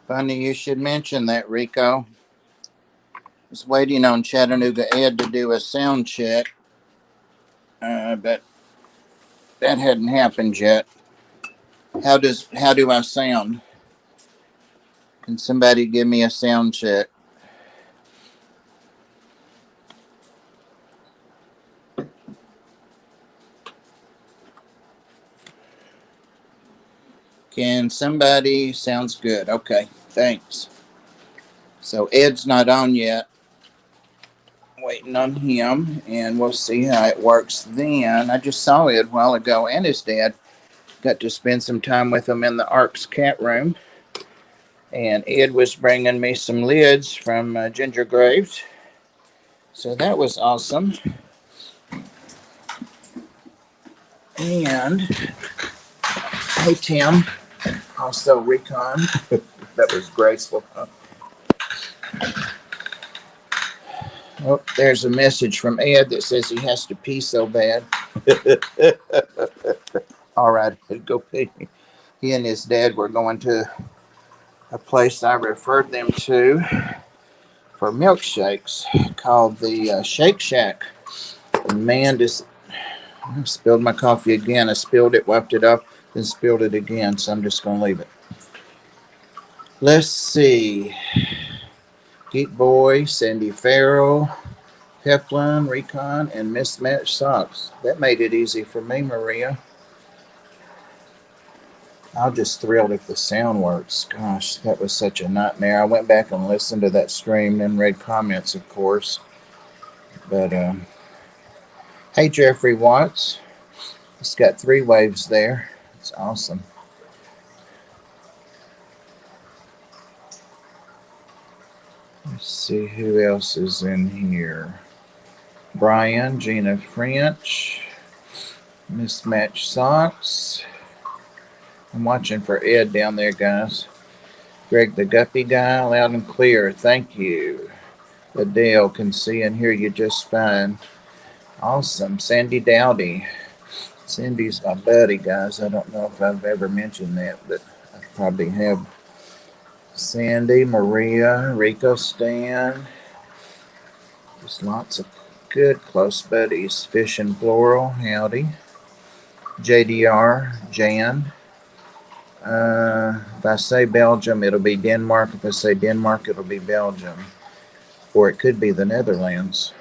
Funny you should mention that, Rico. I was waiting on Chattanooga Ed to do a sound check, but that hadn't happened yet. How do I sound? Can somebody give me a sound check? Can somebody? Sounds good. Okay, thanks. So Ed's not on yet. Waiting on him, and we'll see how it works then. I just saw Ed a while ago and his dad. Got to spend some time with them in the Ark's cat room. And Ed was bringing me some lids from Ginger Graves. So that was awesome. And, hey, Tim. Also, Recon. That was graceful. Oh, there's a message from Ed that says he has to pee so bad. All right, go pee. He and his dad were going to a place I referred them to for milkshakes called the Shake Shack. And man, I spilled my coffee again. I spilled it, wiped it off, then spilled it again. So I'm just going to leave it. Let's see. Geek Boy, Sandy Farrell, Peplin, Recon, and Mismatched Socks. That made it easy for me, Maria. I'm just thrilled if the sound works. Gosh, that was such a nightmare. I went back and listened to that stream and read comments, of course. But, hey, Jeffrey Watts. It's got 3 waves there. It's awesome. Let's see who else is in here. Brian, Gina French, Mismatched Socks. I'm watching for Ed down there, guys. Greg the Guppy guy, loud and clear. Thank you. Adele can see and hear you just fine. Awesome. Sandy Dowdy. Cindy's my buddy, guys. I don't know if I've ever mentioned that, but I probably have. Sandy, Maria, Rico Stan. Just lots of good close buddies. Fish and Floral, howdy. JDR, Jan. If I say Belgium, it'll be Denmark. If I say Denmark, it'll be Belgium. Or it could be the Netherlands.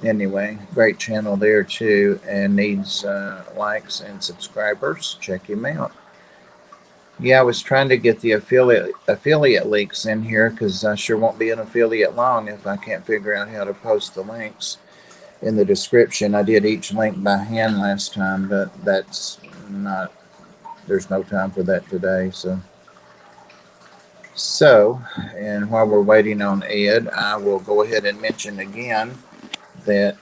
Anyway, great channel there too, and needs likes and subscribers. Check him out. Yeah, I was trying to get the affiliate links in here because I sure won't be an affiliate long if I can't figure out how to post the links in the description. I did each link by hand last time, but that's not, there's no time for that today. So, and while we're waiting on Ed, I will go ahead and mention again that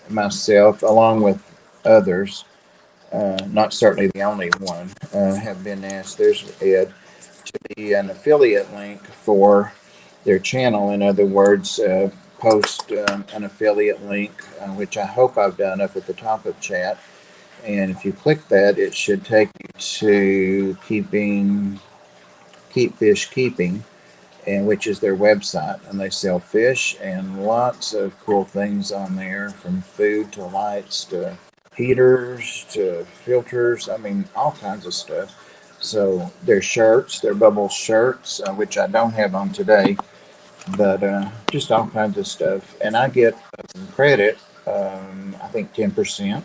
myself, along with others, not certainly the only one, have been asked, there's Ed, to be an affiliate link for their channel. In other words, post an affiliate link, which I hope I've done up at the top of chat. And if you click that, it should take you to Keep Fish Keeping, and which is their website. And they sell fish and lots of cool things on there, from food to lights to heaters to filters. I mean, all kinds of stuff. So their shirts, their bubble shirts, which I don't have on today, but just all kinds of stuff. And I get credit, I think 10%.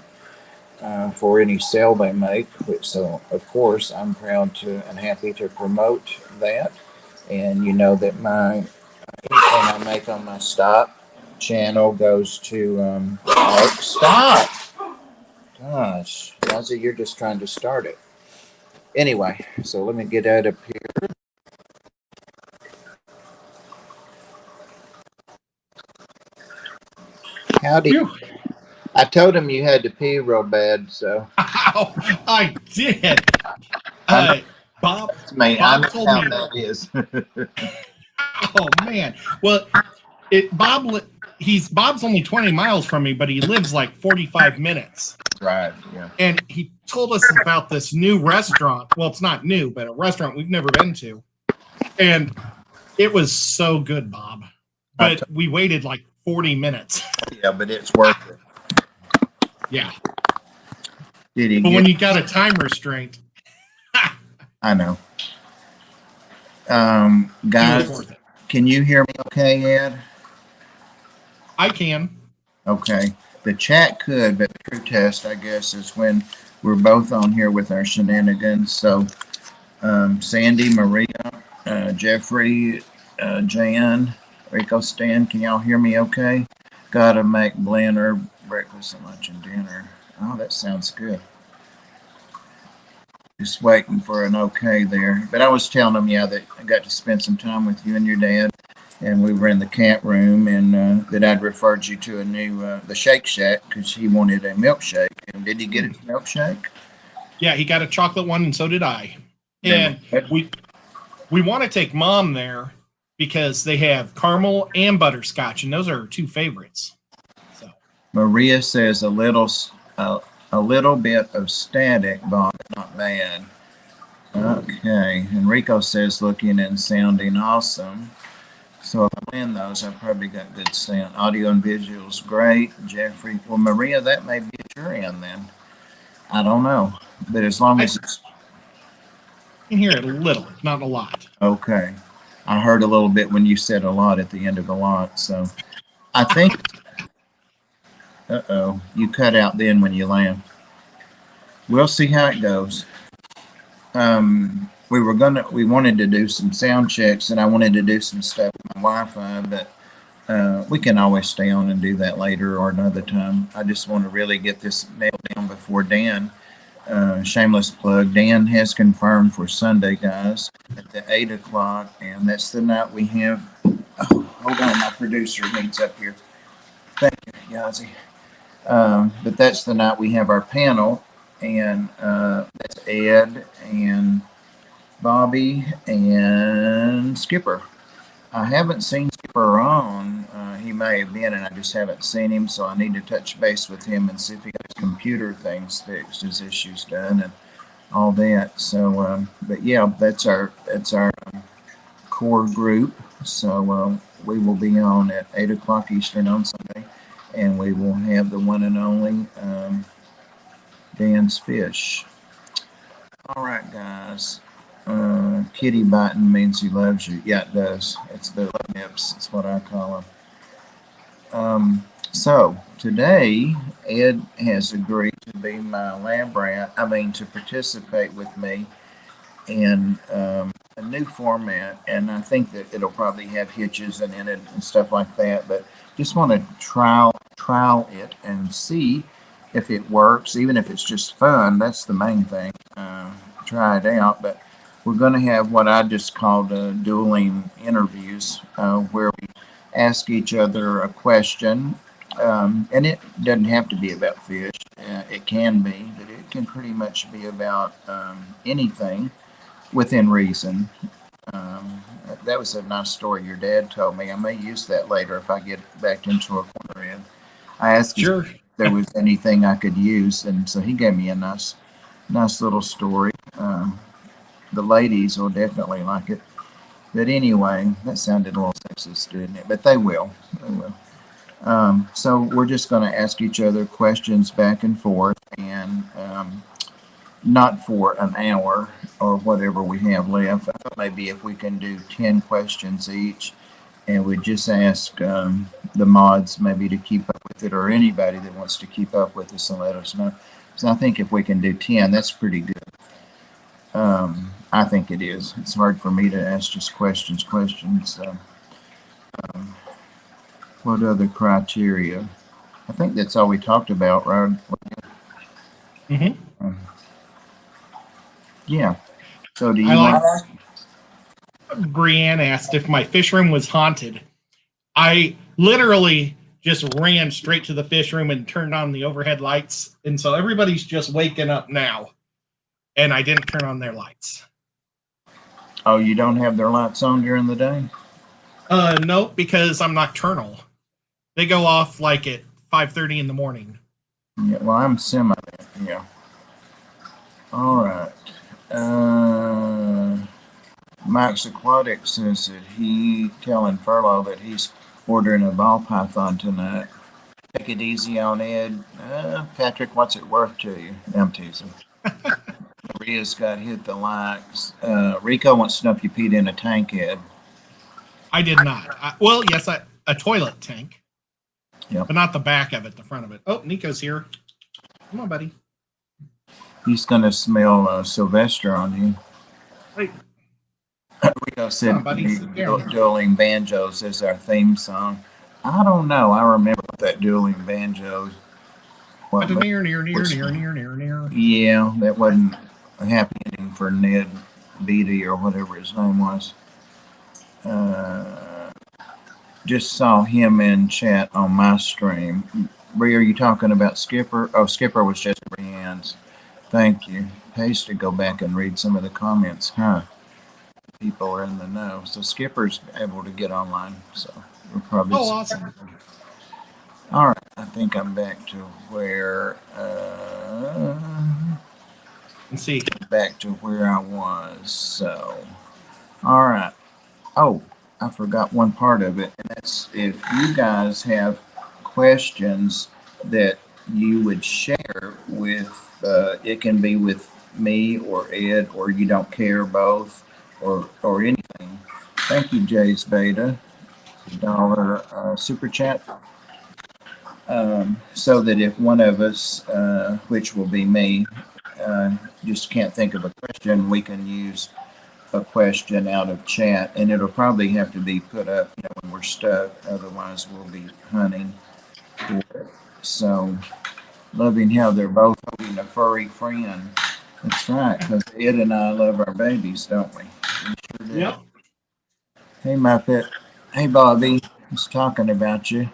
For any sale they make, so of course I'm proud to and happy to promote that. And you know that anything I make on my Stop channel goes to Stop. Gosh, Ozzy, you're just trying to start it. Anyway, so let me get out of here. Howdy. I told him you had to pee real bad, so. Oh, I did. Bob told me how that is. Oh man. Well, Bob Bob's only 20 miles from me, but he lives like 45 minutes. Right. Yeah. And he told us about this new restaurant. Well, it's not new, but a restaurant we've never been to. And it was so good, Bob. But we waited like 40 minutes. Yeah, but it's worth it. Yeah. But when you got a time restraint. I know. Guys, can you hear me okay, Ed? I can. Okay. The chat could, but the true test, I guess, is when we're both on here with our shenanigans. So, Sandy, Maria, Jeffrey, Jan, Rico, Stan, can y'all hear me okay? Gotta make Blanner breakfast and lunch and dinner. Oh, that sounds good. Just waiting for an okay there. But I was telling them, yeah, that I got to spend some time with you and your dad. And we were in the camp room, and that I'd referred you to a new, the Shake Shack, because he wanted a milkshake. And did he get a milkshake? Yeah, he got a chocolate one, and so did I. And we want to take Mom there because they have caramel and butterscotch, and those are her two favorites. So Maria says a little bit of static, Bob, not bad. Okay. Enrico says looking and sounding awesome. So if I win those, I've probably got good sound. Audio and visuals, great. Jeffrey, well, Maria, that may be at your end then. I don't know. But as long as it's... I can hear it a little, not a lot. Okay. I heard a little bit when you said a lot at the end of a lot. So I think... Uh-oh. You cut out then when you land. We'll see how it goes. We wanted to do some sound checks, and I wanted to do some stuff with my Wi-Fi, but we can always stay on and do that later or another time. I just want to really get this nailed down before Dan. Shameless plug. Dan has confirmed for Sunday, guys, at the 8 o'clock, and that's the night we have. Oh, hold on, my producer needs up here. Thank you, Yazzie. But that's the night we have our panel, and that's Ed and Bobby and Skipper. I haven't seen Skipper on. He may have been, and I just haven't seen him, so I need to touch base with him and see if he got his computer things fixed, his issues done, and all that. So, but yeah, that's our core group. So we will be on at 8 o'clock Eastern on Sunday, and we will have the one and only Dan's Fish. All right, guys. Kitty biting means he loves you. Yeah, it does. It's the nips. It's what I call them. So today, Ed has agreed to be my lab rat. To participate with me in a new format, and I think that it'll probably have hitches in it and stuff like that. But just want to trial it and see if it works, even if it's just fun. That's the main thing. Try it out, but we're going to have what I just called dueling interviews, where we ask each other a question, and it doesn't have to be about fish. It can be, but it can pretty much be about anything within reason. That was a nice story your dad told me. I may use that later if I get back into a corner in. I asked him if there was anything I could use, and so he gave me a nice little story. The ladies will definitely like it. But anyway, that sounded a little sexist, didn't it? But they will. So we're just going to ask each other questions back and forth, and not for an hour or whatever we have left. I thought maybe if we can do 10 questions each, and we just ask the mods maybe to keep up with it, or anybody that wants to keep up with us and let us know. So I think if we can do 10, that's pretty good. I think it is. It's hard for me to ask just questions. What other criteria? I think that's all we talked about, Rod. Mm-hmm. Yeah. So do you Brianne asked if my fish room was haunted. I literally just ran straight to the fish room and turned on the overhead lights. And so everybody's just waking up now. And I didn't turn on their lights. Oh, you don't have their lights on during the day? No, because I'm nocturnal. They go off like at 5:30 in the morning. Yeah, well, I'm semi. Yeah. All right. Max Aquatic says that he telling Furlough that he's ordering a ball python tonight. Take it easy on Ed. Patrick, what's it worth to you? I'm teasing. Maria's got hit the likes. Rico wants to know if you peed in a tank, Ed. I did not. Well, yes, a toilet tank. Yep. But not the back of it, the front of it. Oh, Nico's here. Come on, buddy. He's going to smell Sylvester on you. Wait. Rico said buddy, Dueling Banjos is our theme song. I don't know. I remember that Dueling Banjos. Near. Yeah, that wasn't a happy ending for Ned Beatty or whatever his name was. Just saw him in chat on my stream. Bree, are you talking about Skipper? Oh, Skipper was just Brienne's. Thank you. Pays to go back and read some of the comments, huh? People are in the know. So Skipper's able to get online. So we're probably. Oh, awesome. All right. I think I'm back to where. Let's see. Back to where I was. So, all right. Oh, I forgot one part of it, and that's if you guys have questions that you would share with. It can be with me or Ed, or you don't care, both, or anything. Thank you, Jay's Beta, $1 super chat. So that if one of us, which will be me, just can't think of a question, we can use a question out of chat, and it'll probably have to be put up, when we're stuck. Otherwise, we'll be hunting for it. So, loving how they're both holding a furry friend. That's right, because Ed and I love our babies, don't we? We sure do. Yep. Hey, my pet. Hey, Bobby. I was talking about you.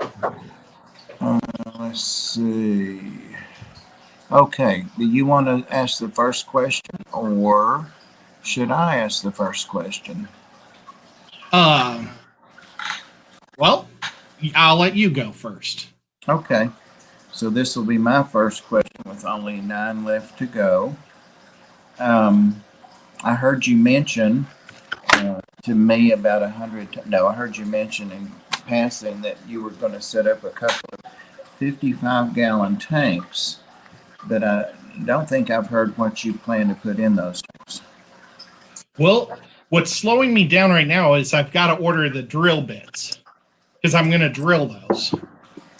Let's see. Okay, do you want to ask the first question, or should I ask the first question? Well, I'll let you go first. Okay, so this will be my first question with only 9 left to go. I heard you mention to me about 100. No, I heard you mention in passing that you were going to set up a couple of 55-gallon tanks, but I don't think I've heard what you plan to put in those tanks. Well, what's slowing me down right now is I've got to order the drill bits because I'm going to drill those.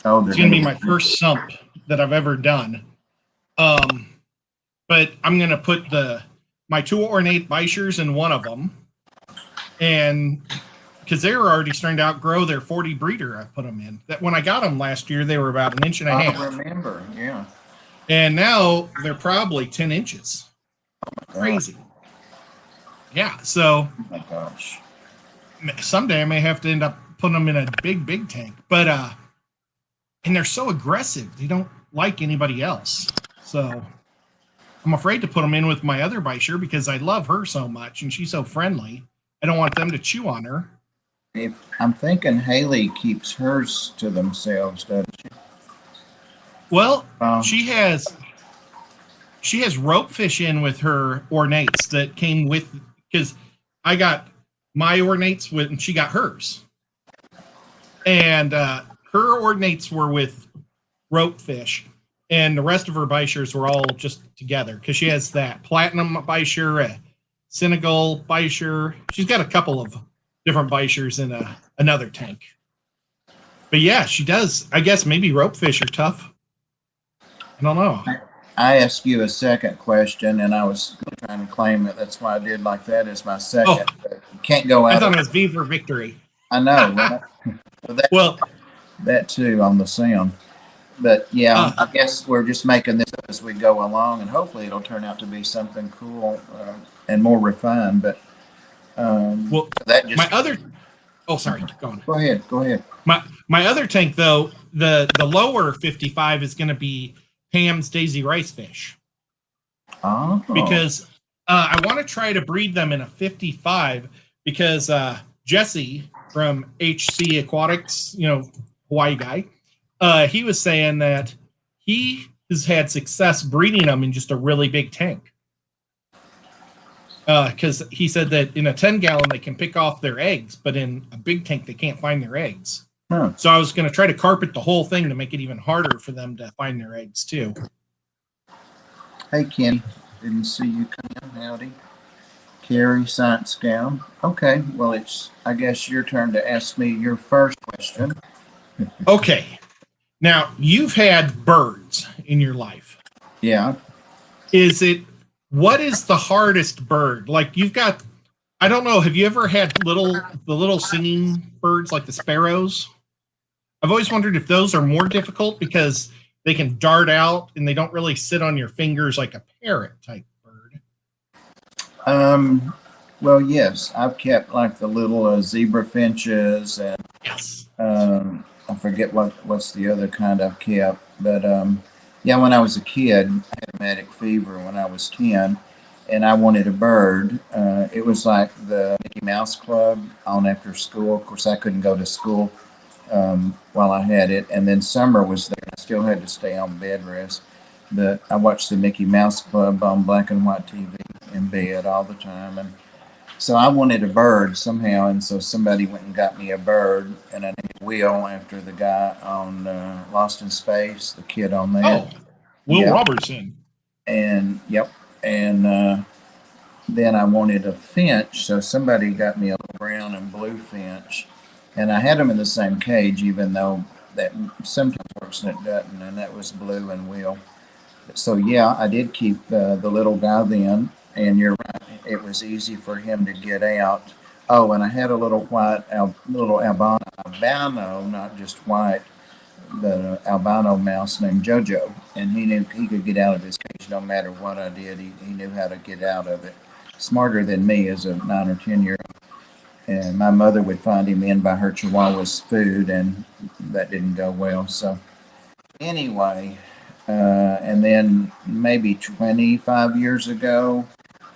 Oh, it's going to be my first sump that I've ever done. But I'm going to put my 2 ornate bichers in one of them, and because they were already starting to outgrow their 40 breeder I put them in. That when I got them last year, they were about 1.5 inches. I remember, yeah. And now they're probably 10 inches. Oh, crazy. Yeah, so oh my gosh. Someday I may have to end up putting them in a big tank. But and they're so aggressive. They don't like anybody else. So I'm afraid to put them in with my other bichir because I love her so much and she's so friendly. I don't want them to chew on her. If I'm thinking Haley keeps hers to themselves, doesn't she? Well, she has rope fish in with her ornates that came with, because I got my ornates with and she got hers. And her ornates were with rope fish, and the rest of her bichers were all just together because she has that platinum bichir, a Senegal bichir. She's got a couple of different bichers in another tank. But yeah, she does. I guess maybe rope fish are tough. I don't know. I asked you a second question, and I was trying to claim it. That's why I did like that as my second. Oh, but you can't go out. I thought it was V for victory. I know. Right? Well, that too on the sound. But yeah, I guess we're just making this up as we go along, and hopefully it'll turn out to be something cool and more refined. But well, that just my other. Oh, sorry. Keep going. Go ahead. My other tank though, the lower 55 is going to be Pam's Daisy Rice fish. Oh. Because I want to try to breed them in a 55 because Jesse from HC Aquatics, Hawaii guy, He was saying that he has had success breeding them in just a really big tank. Because he said that in a 10-gallon they can pick off their eggs, but in a big tank they can't find their eggs. Huh. So I was going to try to carpet the whole thing to make it even harder for them to find their eggs too. Hey, Kenny. Didn't see you come in. Howdy. Carrie, Science Gal. Okay, well, it's, I guess, your turn to ask me your first question. Okay. Now, you've had birds in your life. Yeah. What is the hardest bird? Like, you've got, I don't know, have you ever had the little singing birds like the sparrows? I've always wondered if those are more difficult because they can dart out and they don't really sit on your fingers like a parrot type bird. Well, yes, I've kept like the little zebra finches, and Yes. I forget what's the other kind I've kept, but yeah, when I was a kid, I had rheumatic fever when I was 10, and I wanted a bird. It was like the Mickey Mouse Club on after school. Of course, I couldn't go to school while I had it, and then summer was there. I still had to stay on bed rest, but I watched the Mickey Mouse Club on black and white TV in bed all the time, and so I wanted a bird somehow, and so somebody went and got me a bird, and I named Will after the guy on Lost in Space, the kid on that. Oh, Will Robertson. And yep, and then I wanted a finch, so somebody got me a little brown and blue finch, and I had them in the same cage, even though that sometimes works and it doesn't, and that was Blue and Will. So yeah, I did keep the little guy then, and you're right, it was easy for him to get out. Oh, and I had a little white, little albino, not just white, the albino mouse named Jojo, and he knew he could get out of his cage no matter what I did. He knew how to get out of it. Smarter than me as a 9 or 10-year-old. And my mother would find him in by her chihuahua's food, and that didn't go well. So anyway, and then maybe 25 years ago,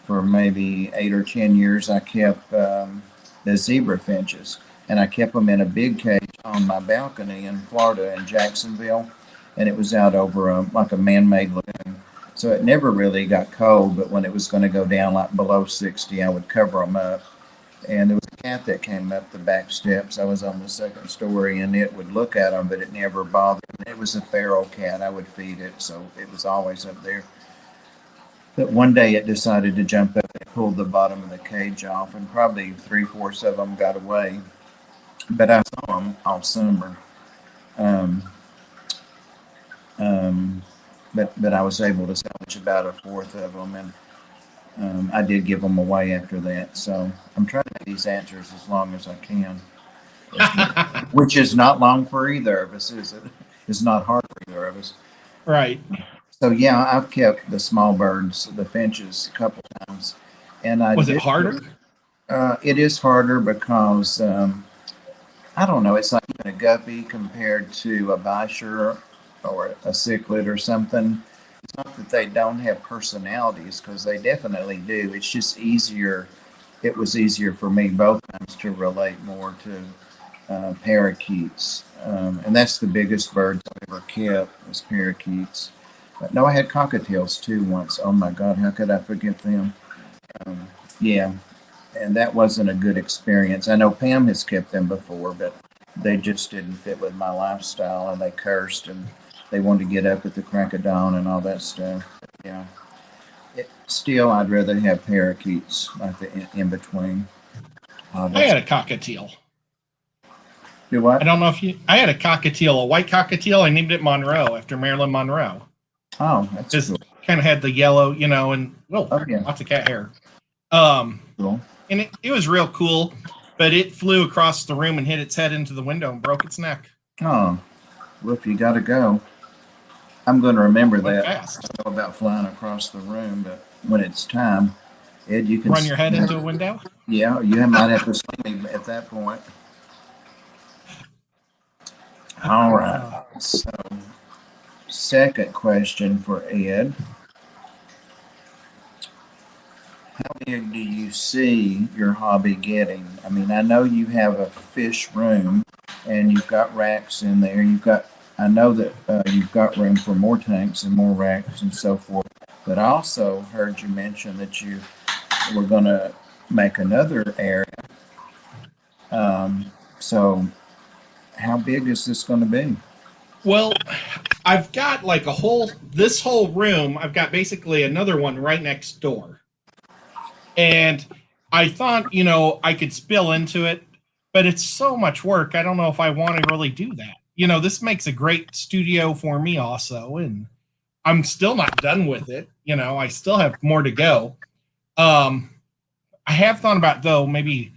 for maybe 8 or 10 years, I kept the zebra finches, and I kept them in a big cage on my balcony in Florida in Jacksonville, and it was out over like a man-made lagoon. So it never really got cold, but when it was going to go down like below 60, I would cover them up. And there was a cat that came up the back steps. I was on the second story, and it would look at them, but it never bothered me. It was a feral cat. I would feed it, so it was always up there. But one day it decided to jump up and pull the bottom of the cage off, and probably 3/4 of them got away. But I saw them all summer. But I was able to salvage about 1/4 of them, and I did give them away after that. So I'm trying to make these answers as long as I can, which is not long for either of us, is it? It's not hard for either of us. Right. So yeah, I've kept the small birds, the finches, a couple times, and Was it harder? It is harder because I don't know. It's like a guppy compared to a bisher or a cichlid or something. It's not that they don't have personalities, because they definitely do. It's just easier. It was easier for me both times to relate more to parakeets, and that's the biggest birds I've ever kept was parakeets. But no, I had cockatiels too once. Oh my God, how could I forget them? Yeah, and that wasn't a good experience. I know Pam has kept them before, but they just didn't fit with my lifestyle, and they cursed, and they wanted to get up at the crack of dawn and all that stuff. But yeah, still, I'd rather have parakeets like the in between. I had a cockatiel. Do what? I don't know if you. I had a cockatiel, a white cockatiel. I named it Monroe after Marilyn Monroe. Oh, that's just cool. Kind of had the yellow, and yeah. lots of cat hair. Cool. And it was real cool, but it flew across the room and hit its head into the window and broke its neck. Oh, well, if you got to go, I'm going to remember that. Fast. I don't know about flying across the room, but when it's time, Ed, you can run your head into a window. Yeah, you might have to swing me at that point. All right. So, second question for Ed. How big do you see your hobby getting? I mean, I know you have a fish room, and you've got racks in there. You've got I know that you've got room for more tanks and more racks and so forth. But I also heard you mention that you were going to make another area. So how big is this going to be? Well, I've got like this whole room, I've got basically another one right next door. And I thought, I could spill into it, but it's so much work. I don't know if I want to really do that. This makes a great studio for me also. And I'm still not done with it. I still have more to go. I have thought about, though, maybe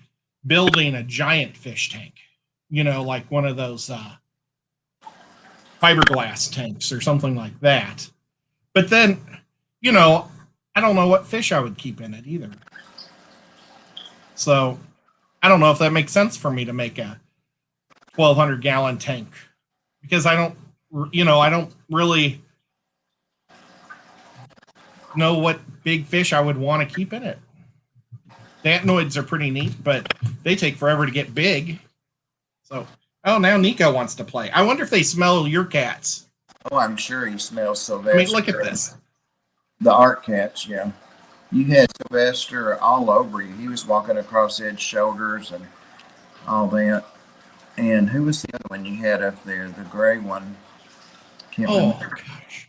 building a giant fish tank, like one of those fiberglass tanks or something like that. But then, I don't know what fish I would keep in it either. So I don't know if that makes sense for me to make a 1,200-gallon tank, because I don't really know what big fish I would want to keep in it. Dantanoids are pretty neat, but they take forever to get big. So, now Nico wants to play. I wonder if they smell your cats. Oh, I'm sure he smells Sylvester. I mean, look at this. The art cats, yeah. You had Sylvester all over you. He was walking across Ed's shoulders and all that. And who was the other one you had up there? The gray one. Can't remember. Gosh.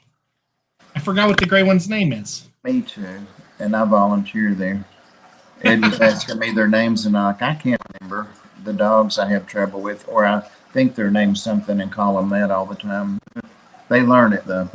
I forgot what the gray one's name is. Me too. And I volunteer there. Ed was asking me their names, and I can't remember. The dogs I have trouble with, or I think their name's something and call them that all the time. They learn it, though.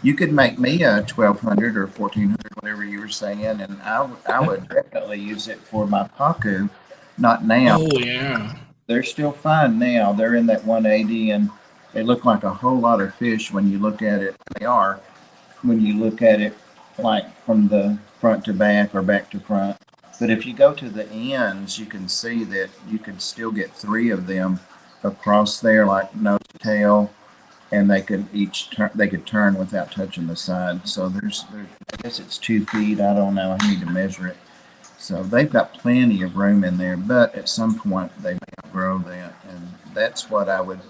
You could make me a 1,200 or 1,400, whatever you were saying, and I would definitely use it for my pacu. Not now. Oh, yeah. They're still fine now. They're in that 180, and they look like a whole lot of fish when you look at it. They are when you look at it like from the front to back or back to front. But if you go to the ends, you can see that you could still get 3 of them across there, like nose to tail, and they could turn without touching the side. So there's I guess it's 2 feet. I don't know. I need to measure it. So they've got plenty of room in there, but at some point they may outgrow that, and that's what I would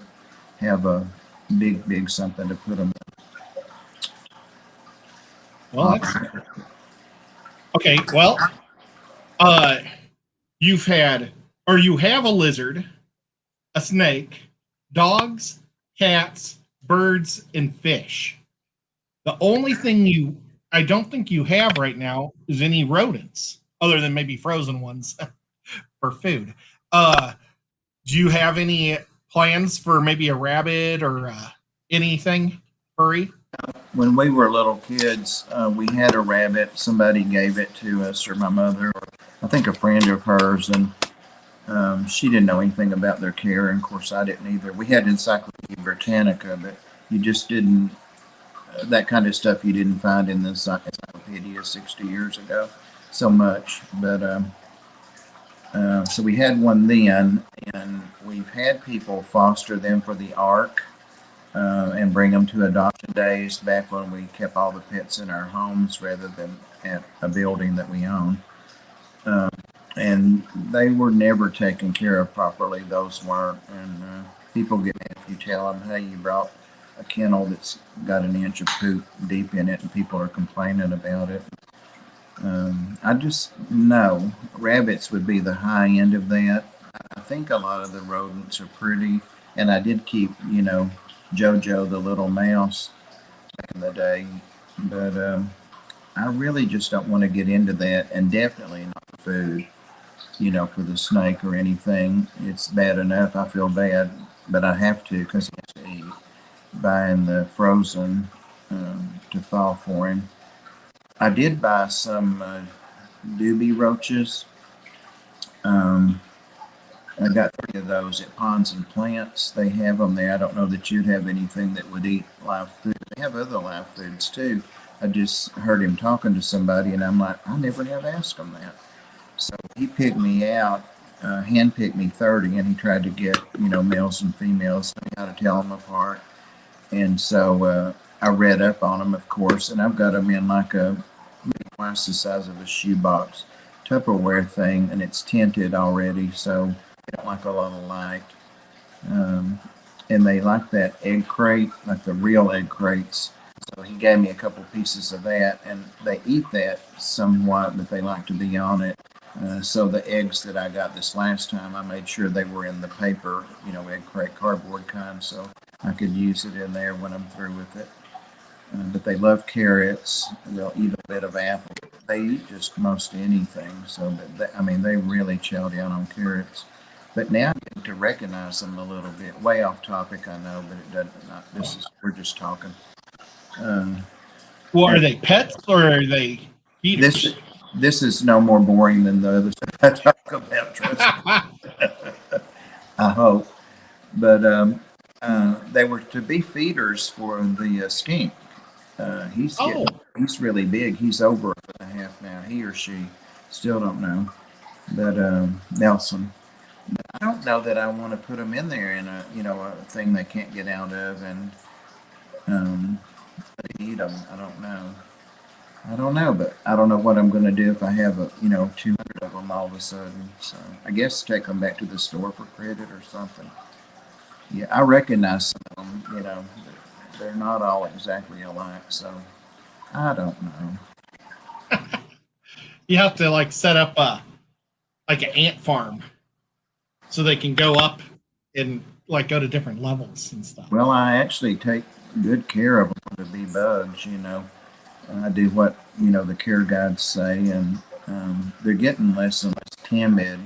have a big something to put them in. Well, that's okay. Well, you have a lizard, a snake, dogs, cats, birds, and fish. The only thing I don't think you have right now is any rodents, other than maybe frozen ones for food. Do you have any plans for maybe a rabbit or anything furry? When we were little kids, we had a rabbit. Somebody gave it to us, or my mother, or I think a friend of hers, and she didn't know anything about their care, and of course I didn't either. We had Encyclopedia Britannica, but you just didn't, that kind of stuff you didn't find in the encyclopedia 60 years ago so much. But so we had one then, and we've had people foster them for the Ark. And bring them to adoption days back when we kept all the pets in our homes rather than at a building that we own. And they were never taken care of properly. Those weren't. And people get mad if you tell them, hey, you brought a kennel that's got an inch of poop deep in it, and people are complaining about it. I just know rabbits would be the high end of that. I think a lot of the rodents are pretty. And I did keep, Jojo the little mouse back in the day, but I really just don't want to get into that, and definitely not the food, for the snake or anything. It's bad enough. I feel bad, but I have to because he has to eat. Buying the frozen to thaw for him. I did buy some doobie roaches. I got 3 of those at Ponds and Plants. They have them there. I don't know that you'd have anything that would eat live food. They have other live foods too. I just heard him talking to somebody, and I'm like, I never have asked him that. So he picked me out, hand-picked me 30, and he tried to get, males and females, how to tell them apart. And so I read up on them, of course, and I've got them in like maybe twice the size of a shoebox Tupperware thing, and it's tinted already, so they don't like a lot of light. And they like that egg crate, like the real egg crates. So he gave me a couple pieces of that, and they eat that somewhat, but they like to be on it. So the eggs that I got this last time, I made sure they were in the paper, egg crate cardboard kind, so I could use it in there when I'm through with it. But they love carrots. They'll eat a bit of apple. They eat just most anything. So, they really chow down on carrots. But now I'm getting to recognize them a little bit. Way off topic, I know, but it doesn't. We're just talking. Well, are they pets or are they feeders? This is no more boring than the other stuff I talk about. Trust me. I hope. But they were to be feeders for the skink. He's really big. He's over a foot and a half now. He or she, still don't know. But Nelson. I don't know that I want to put them in there in a thing they can't get out of and eat them. I don't know, but I don't know what I'm going to do if I have 200 of them all of a sudden. So I guess take them back to the store for credit or something. Yeah, I recognize some of them. They're not all exactly alike, so I don't know. You have to set up an ant farm so they can go up and go to different levels and stuff. Well, I actually take good care of them to be bugs. I do what the care guides say, and they're getting less and less timid,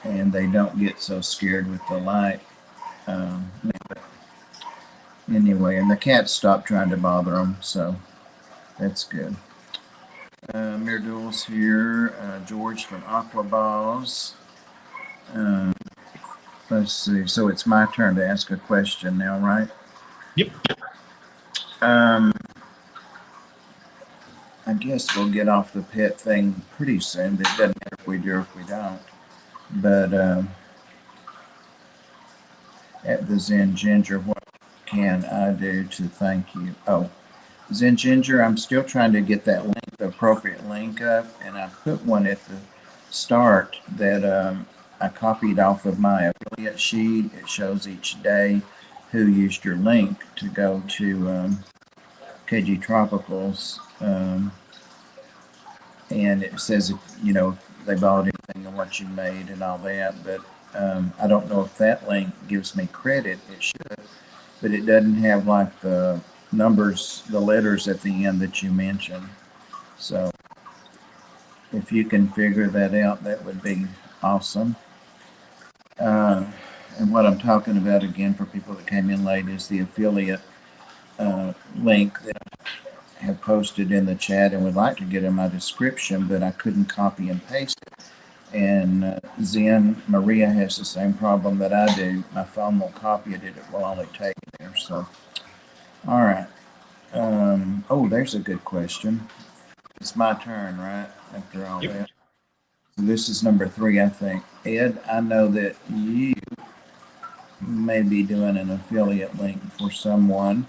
and they don't get so scared with the light. Anyway, and the cats stopped trying to bother them, so that's good. Miradul's here. George from Aquaballs. Let's see. So it's my turn to ask a question now, right? Yep. I guess we'll get off the pet thing pretty soon. It doesn't matter if we do or if we don't. But at the Zen Ginger, what can I do to thank you? Oh, Zen Ginger, I'm still trying to get that link, the appropriate link up, and I put one at the start that I copied off of my affiliate sheet. It shows each day who used your link to go to KG Tropicals, and it says if they bought anything and what you made and all that, but I don't know if that link gives me credit. It should, but it doesn't have the numbers, the letters at the end that you mentioned. So if you can figure that out, that would be awesome. And what I'm talking about again for people that came in late is the affiliate link that I have posted in the chat and would like to get in my description, but I couldn't copy and paste it. And Zen Maria has the same problem that I do. My phone won't copy it; it will only take it there. So, all right. There's a good question. It's my turn, right? After all that. So this is number 3, I think. Ed, I know that you may be doing an affiliate link for someone,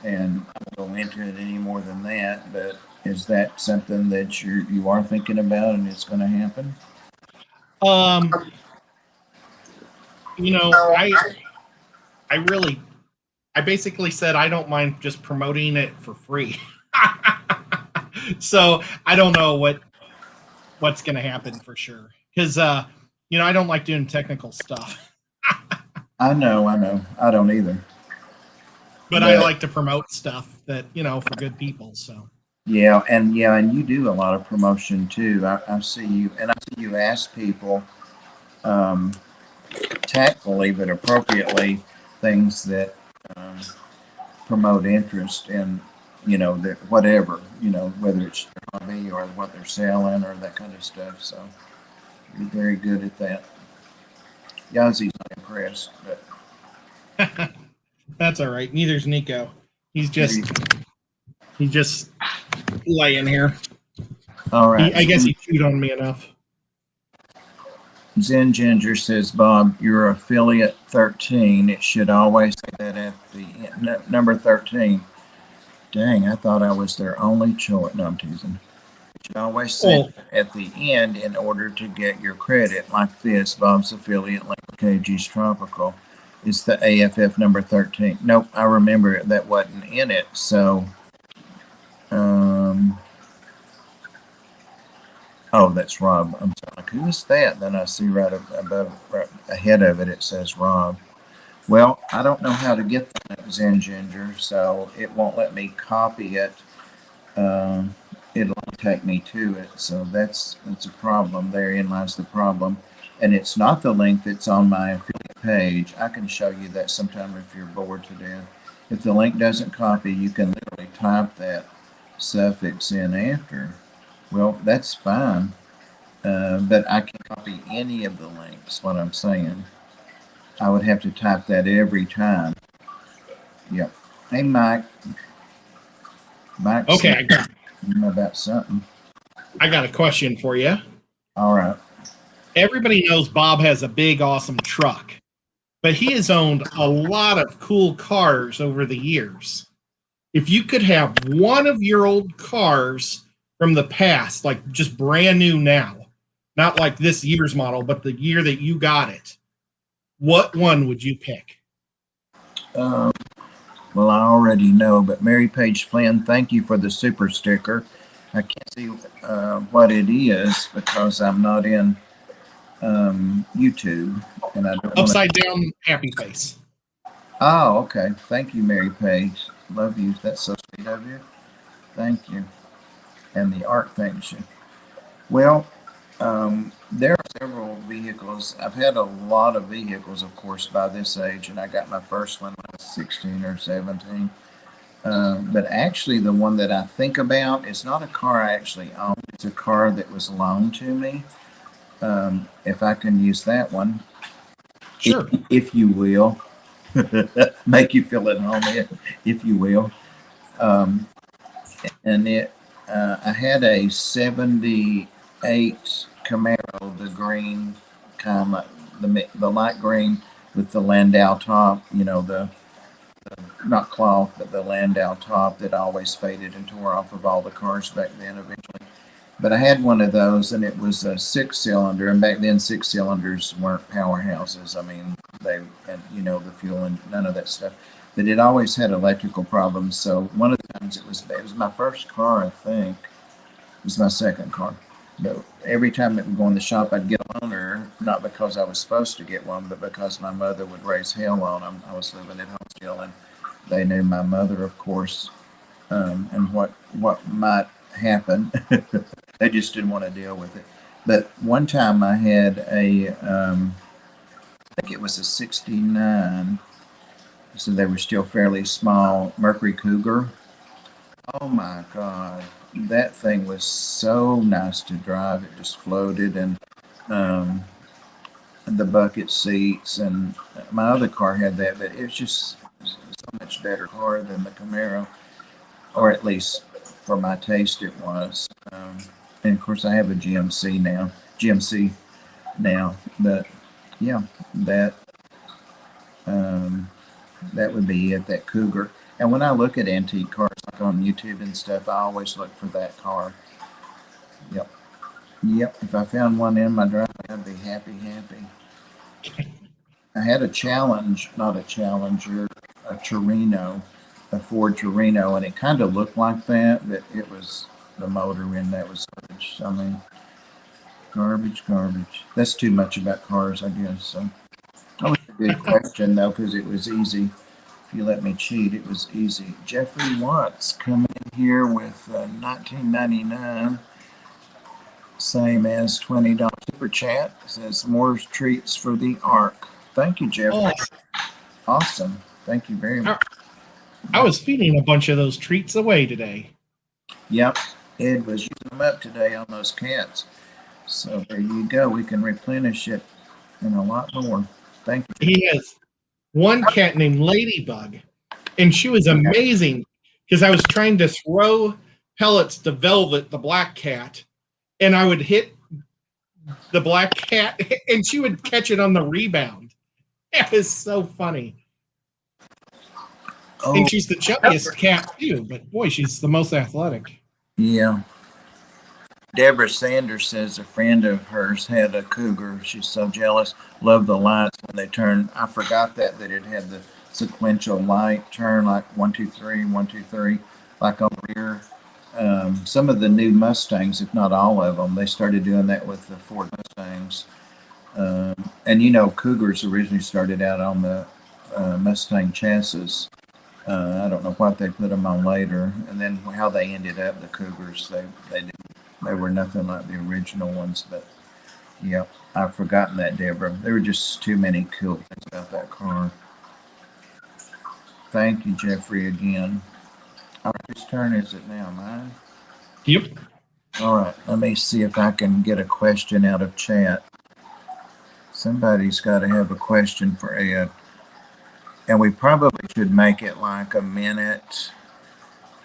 and I won't go into it any more than that, but is that something that you are thinking about and it's going to happen? I basically said I don't mind just promoting it for free. So I don't know what's going to happen for sure. Because, I don't like doing technical stuff. I know. I don't either. But I like to promote stuff that, for good people. So. Yeah, and you do a lot of promotion too. I see you, and I see you ask people tactfully but appropriately things that promote interest in, whatever, whether it's their hobby or what they're selling or that kind of stuff. So you're very good at that. Yazi's not impressed, but that's all right. Neither's Nico. He's just laying here. All right. I guess he chewed on me enough. Zen Ginger says, Bob, you're affiliate 13. It should always say that at the number 13. Dang, I thought I was their only choice. No, I'm teasing. It should always say at the end in order to get your credit, like this, Bob's affiliate link KG's Tropical. It's the AFF number 13. Nope, I remember it. That wasn't in it. So, oh, that's Rob. I'm sorry. Who is that? Then I see right above, right ahead of it, it says Rob. Well, I don't know how to get that Zen Ginger, so it won't let me copy it. It'll take me to it, so that's a problem. Therein lies the problem, and it's not the link that's on my affiliate page. I can show you that sometime if you're bored to death. If the link doesn't copy, you can literally type that suffix in after. Well, that's fine, but I can copy any of the links. What I'm saying, I would have to type that every time. Yep. Hey, Mike. Mike's Okay, about something. I got a question for you. All right. Everybody knows Bob has a big, awesome truck, but he has owned a lot of cool cars over the years. If you could have one of your old cars from the past, like just brand new now, not like this year's model, but the year that you got it, what one would you pick? Well, I already know, but Mary Page Flynn, thank you for the super sticker. I can't see what it is because I'm not in YouTube, and I don't Upside down happy face. Oh, okay. Thank you, Mary Page. Love you. That's so sweet of you. Thank you. And the art thanks you. Well, there are several vehicles. I've had a lot of vehicles, of course, by this age, and I got my first one when I was 16 or 17. But actually, the one that I think about is not a car I actually own. It's a car that was loaned to me. If I can use that one. Sure. If you will. Make you feel at home, if you will. And I had a 78 Camaro, the green kind of the light green with the Landau top, the not cloth, but the Landau top that always faded and tore off of all the cars back then eventually. But I had one of those, and it was a 6-cylinder, and back then 6-cylinders weren't powerhouses. I mean, the fuel and none of that stuff. But it always had electrical problems. So one of the times it was my first car, I think. It was my second car. But every time it would go in the shop, I'd get a loaner, not because I was supposed to get one, but because my mother would raise hell on them. I was living at home still, and they knew my mother, of course, and what might happen. They just didn't want to deal with it. But one time I had I think it was a 69, so they were still fairly small, Mercury Cougar. Oh my God. That thing was so nice to drive. It just floated, and the bucket seats, and my other car had that, but it was just so much better car than the Camaro, or at least for my taste it was. And of course I have a GMC now, but yeah, that would be it, that Cougar. And when I look at antique cars, like on YouTube and stuff, I always look for that car. Yep. If I found one in my driveway, I'd be happy. I had a not a Challenger, a Torino, a Ford Torino, and it kind of looked like that, but it was the motor in that was garbage. I mean, garbage. That's too much about cars, I guess. So that was a good question, though, because it was easy. If you let me cheat, it was easy. Jeffrey Watts coming in here with $19.99, same as $20 super chat. Says more treats for the ARC. Thank you, Jeffrey. Awesome. Thank you very much. I was feeding a bunch of those treats away today. Yep, Ed was using them up today on those cats. So there you go. We can replenish it and a lot more. Thank you. He has one cat named Ladybug, and she was amazing because I was trying to throw pellets to Velvet, the black cat, and I would hit the black cat, and she would catch it on the rebound. It was so funny. Oh, and she's the chubbiest cat too, but boy, she's the most athletic. yeah. Deborah Sanders says a friend of hers had a cougar. She's so jealous. Loved the lights when they turned. I forgot that it had the sequential light turn, like 1, 2, 3, 1, 2, 3, like on rear. Some of the new Mustangs, if not all of them, they started doing that with the Ford Mustangs. And Cougars originally started out on the Mustang chassis. I don't know what they put them on later, and then how they ended up. The Cougars, they were nothing like the original ones. But yeah, I've forgotten that, Deborah. There were just too many cool things about that car. Thank you, Jeffrey, again. All right, whose turn is it now? Mine? Yep. All right, let me see if I can get a question out of chat. Somebody's got to have a question for Ed. And we probably should make it like a minute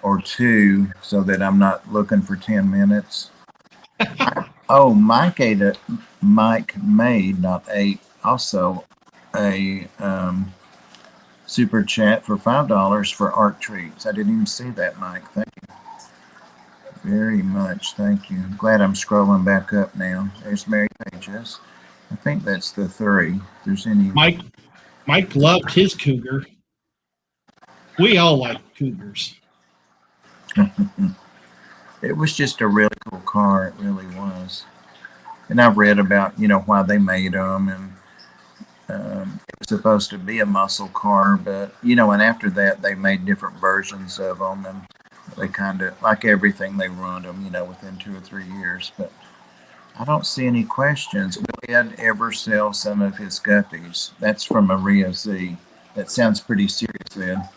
or two so that I'm not looking for 10 minutes. Oh, Mike made, not ate, also a super chat for $5 for art treats. I didn't even see that, Mike. Thank you very much. Thank you. I'm glad I'm scrolling back up now. There's Mary Pages. I think that's the 3. If there's any. Mike loved his cougar. We all like cougars. It was just a really cool car. It really was. And I've read about, why they made them, and it was supposed to be a muscle car, but, and after that they made different versions of them, and they kind of, like everything, they ruined them, within 2 or 3 years. But I don't see any questions. Will Ed ever sell some of his guppies? That's from Maria Z. That sounds pretty serious, Ed.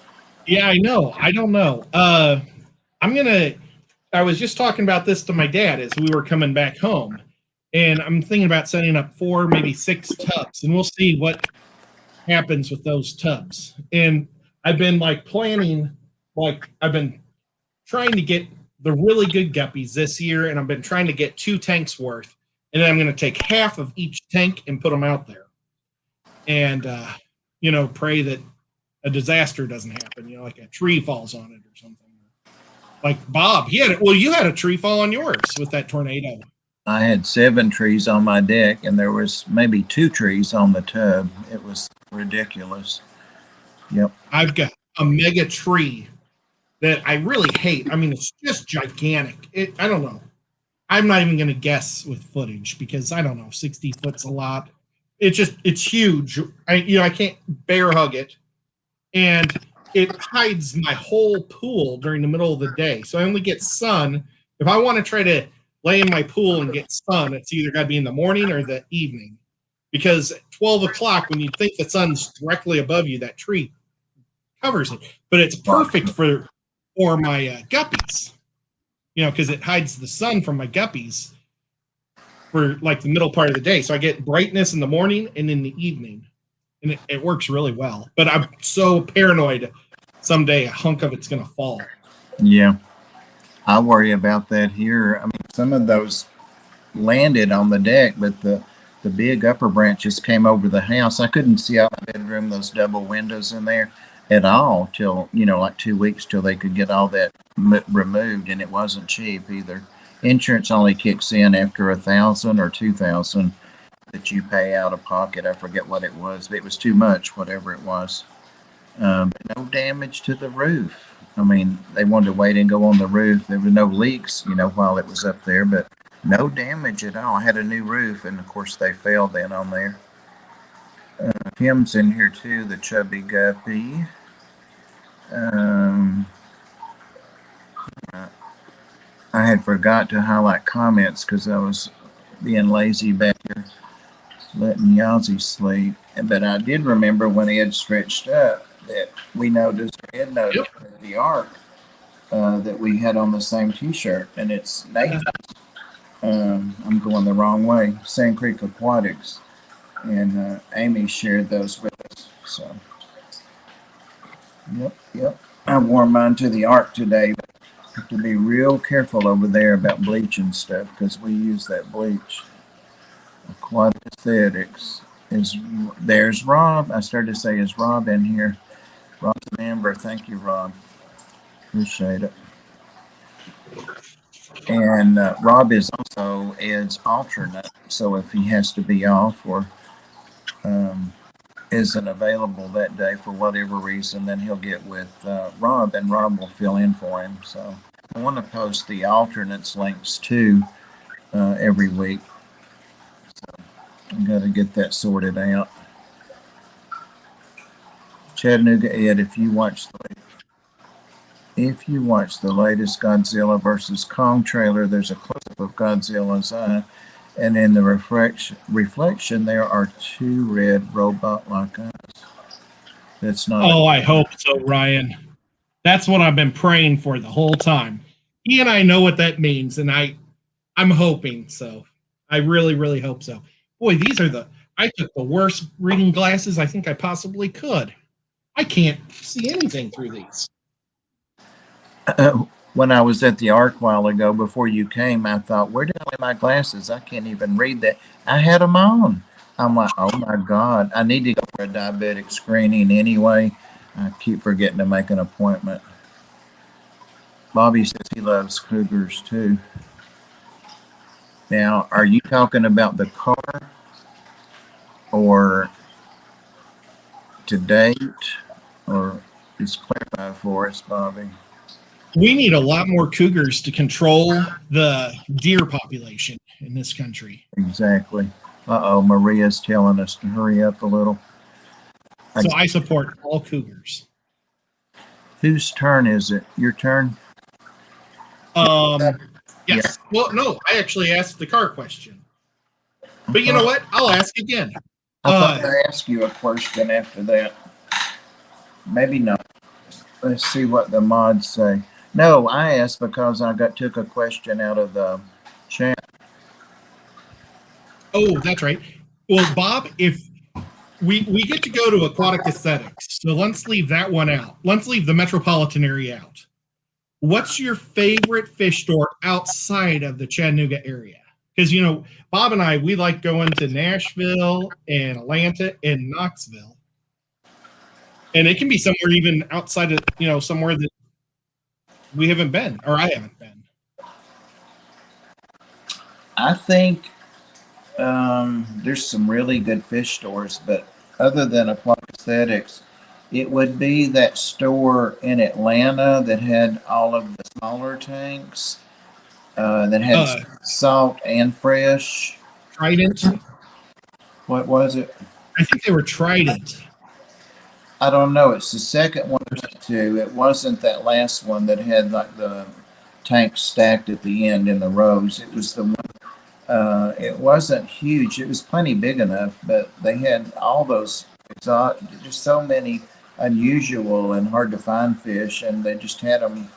Yeah, I know. I don't know. I was just talking about this to my dad as we were coming back home, and I'm thinking about setting up 4, maybe 6 tubs, and we'll see what happens with those tubs. And I've been planning, I've been trying to get the really good guppies this year, and I've been trying to get 2 tanks worth, and then I'm going to take half of each tank and put them out there, and pray that a disaster doesn't happen. Like a tree falls on it or something. Like Bob, you had a tree fall on yours with that tornado. I had 7 trees on my deck, and there was maybe 2 trees on the tub. It was ridiculous. Yep. I've got a mega tree that I really hate. I mean, it's just gigantic. I don't know. I'm not even going to guess with footage because I don't know. 60 foot's a lot. It's huge. I can't bear hug it, and it hides my whole pool during the middle of the day. So I only get sun. If I want to try to lay in my pool and get sun, it's either got to be in the morning or the evening. Because at 12 o'clock, when you think the sun's directly above you, that tree covers it. But it's perfect for my guppies, because it hides the sun from my guppies for the middle part of the day. So I get brightness in the morning and in the evening. And it works really well. But I'm so paranoid someday a hunk of it's going to fall. Yeah. I worry about that here. I mean, some of those landed on the deck, but the big upper branches came over the house. I couldn't see out my bedroom, those double windows in there at all till, 2 weeks till they could get all that removed. And it wasn't cheap either. Insurance only kicks in after $1,000 or $2,000 that you pay out of pocket. I forget what it was, but it was too much, whatever it was. But no damage to the roof. I mean, they wanted to wait and go on the roof. There were no leaks, while it was up there, but no damage at all. I had a new roof, and of course they fell then on there. Tim's in here too, the chubby guppy. I had forgot to highlight comments because I was being lazy back here, letting Yazzie sleep. But I did remember when Ed stretched up that we noticed, Ed noticed the arc that we had on the same T-shirt, and it's Nathan's. I'm going the wrong way. Sand Creek Aquatics, and Amy shared those with us. So, yep. I wore mine to the arc today, but I have to be real careful over there about bleach and stuff because we use that bleach. Aquatic Aesthetics. There's Rob. I started to say, is Rob in here? Rob's a member. Thank you, Rob. Appreciate it. And Rob is also Ed's alternate. So if he has to be off or isn't available that day for whatever reason, then he'll get with Rob, and Rob will fill in for him. So I want to post the alternates links too every week. So I've got to get that sorted out. Chattanooga Ed, if you watch the latest Godzilla versus Kong trailer, there's a close-up of Godzilla's eye, and in the reflection there are two red robot-like eyes. That's not. Oh, I hope so, Ryan. That's what I've been praying for the whole time. He and I know what that means, and I'm hoping so. I really, really hope so. Boy, I took the worst reading glasses I think I possibly could. I can't see anything through these. When I was at the Ark a while ago, before you came, I thought, where did I leave my glasses? I can't even read that. I had them on. I'm like, oh my God, I need to go for a diabetic screening anyway. I keep forgetting to make an appointment. Bobby says he loves cougars too. Now, are you talking about the car or to date, or just clarify for us, Bobby? We need a lot more cougars to control the deer population in this country. Exactly. Uh-oh, Maria's telling us to hurry up a little. So I support all cougars. Whose turn is it? Your turn? Yes. Yeah. Well, no, I actually asked the car question. But you know what? I'll ask again. I thought I'd ask you a question after that. Maybe not. Let's see what the mods say. No, I asked because I took a question out of the chat. Oh, that's right. Well, Bob, if we get to go to aquatic aesthetics, so let's leave that one out. Let's leave the metropolitan area out. What's your favorite fish store outside of the Chattanooga area? Because, Bob and I, we like going to Nashville and Atlanta and Knoxville. And it can be somewhere even outside of, somewhere that we haven't been, or I haven't been. I think there's some really good fish stores, but other than Aquatic Aesthetics, it would be that store in Atlanta that had all of the smaller tanks, that had salt and fresh. Trident? What was it? I think they were Trident. I don't know. It's the second one or two. It wasn't that last one that had like the tanks stacked at the end in the rows. It was the one. It wasn't huge. It was plenty big enough, but they had all those exotic, just so many unusual and hard to find fish, and they just had them.